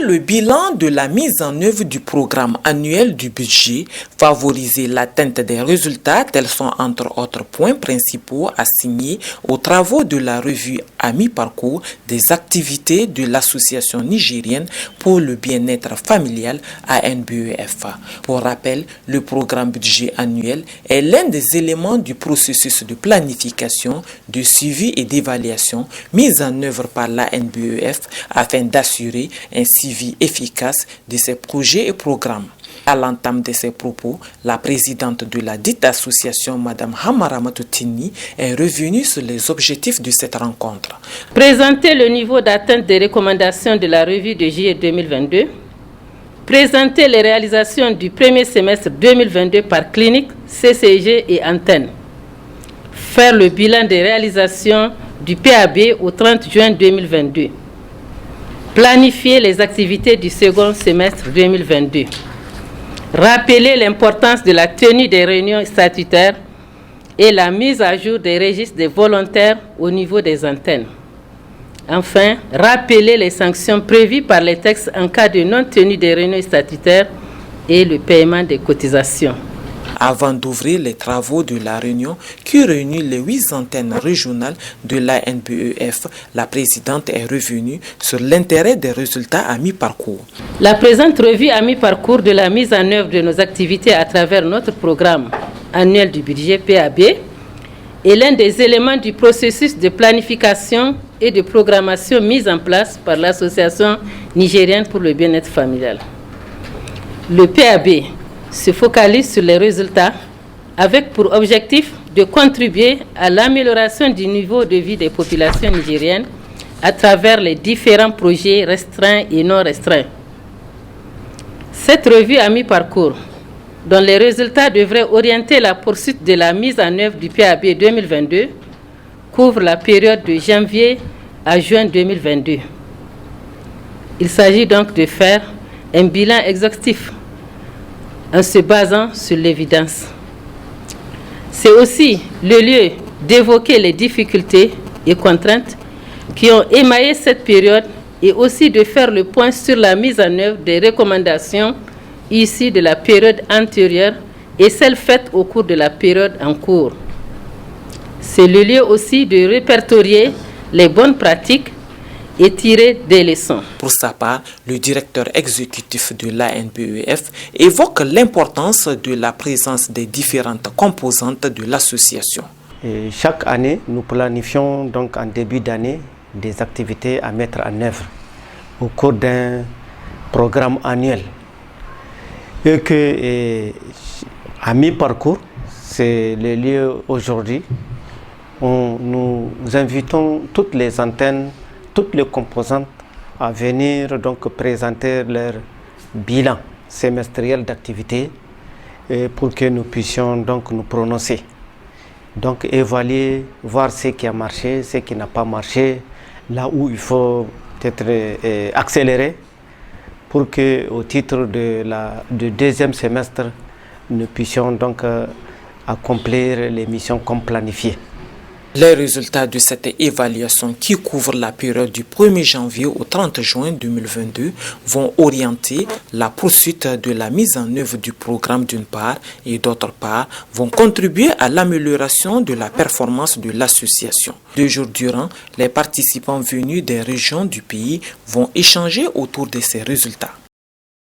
le bilan de la mise en œuvre du programme annuel du budget, favoriser l'atteinte des résultats, tels sont entre autres points principaux assignés aux travaux de la revue à mi-parcours des activités de l'Association nigérienne pour le bien-être familial ANBEF. Pour rappel, le programme budget annuel est l'un des éléments du processus de planification, de suivi et d'évaluation mis en œuvre par l'ANBEF afin d'assurer un suivi efficace de ses projets et programmes. À l'entame de ses propos, la présidente de la dite association, Mme Hamara Matoutini, est revenue sur les objectifs de cette rencontre. Présenter le niveau d'atteinte des recommandations de la revue de juillet 2022, présenter les réalisations du premier semestre 2022 par clinique, CCG et antenne, faire le bilan des réalisations du PAB au 30 juin 2022, planifier les activités du second semestre 2022, rappeler l'importance de la tenue des réunions statutaires et la mise à jour des registres des volontaires au niveau des antennes. Enfin, rappeler les sanctions prévues par les textes en cas de non-tenue des réunions statutaires et le paiement des cotisations. Avant d'ouvrir les travaux de la réunion qui réunit les 8 antennes régionales de l'ANBEF, la présidente est revenue sur l'intérêt des résultats à mi-parcours. La présente revue à mi-parcours de la mise en œuvre de nos activités à travers notre programme annuel du budget PAB est l'un des éléments du processus de planification et de programmation mis en place par l'Association nigérienne pour le bien-être familial. Le PAB se focalise sur les résultats avec pour objectif de contribuer à l'amélioration du niveau de vie des populations nigériennes à travers les différents projets restreints et non restreints. Cette revue à mi-parcours, dont les résultats devraient orienter la poursuite de la mise en œuvre du PAB 2022, couvre la période de janvier à juin 2022. Il s'agit donc de faire un bilan exhaustif en se basant sur l'évidence. C'est aussi le lieu d'évoquer les difficultés et contraintes qui ont émaillé cette période et aussi de faire le point sur la mise en œuvre des recommandations issues de la période antérieure et celles faites au cours de la période en cours. C'est le lieu aussi de répertorier les bonnes pratiques et tirer des leçons. Pour sa part, le directeur exécutif de l'ANBEF évoque l'importance de la présence des différentes composantes de l'association. Chaque année, nous planifions donc en début d'année des activités à mettre en œuvre au cours d'un programme annuel. Et que à mi-parcours, c'est le lieu aujourd'hui où nous invitons toutes les antennes, toutes les composantes à venir donc présenter leur bilan semestriel d'activité pour que nous puissions donc nous prononcer. Donc évaluer, voir ce qui a marché, ce qui n'a pas marché, là où il faut peut-être accélérer pour que au titre du deuxième semestre, nous puissions donc accomplir les missions comme planifiées. Les résultats de cette évaluation qui couvre la période du 1er janvier au 30 juin 2022 vont orienter la poursuite de la mise en œuvre du programme d'une part et d'autre part vont contribuer à l'amélioration de la performance de l'association. 2 jours durant, les participants venus des régions du pays vont échanger autour de ces résultats.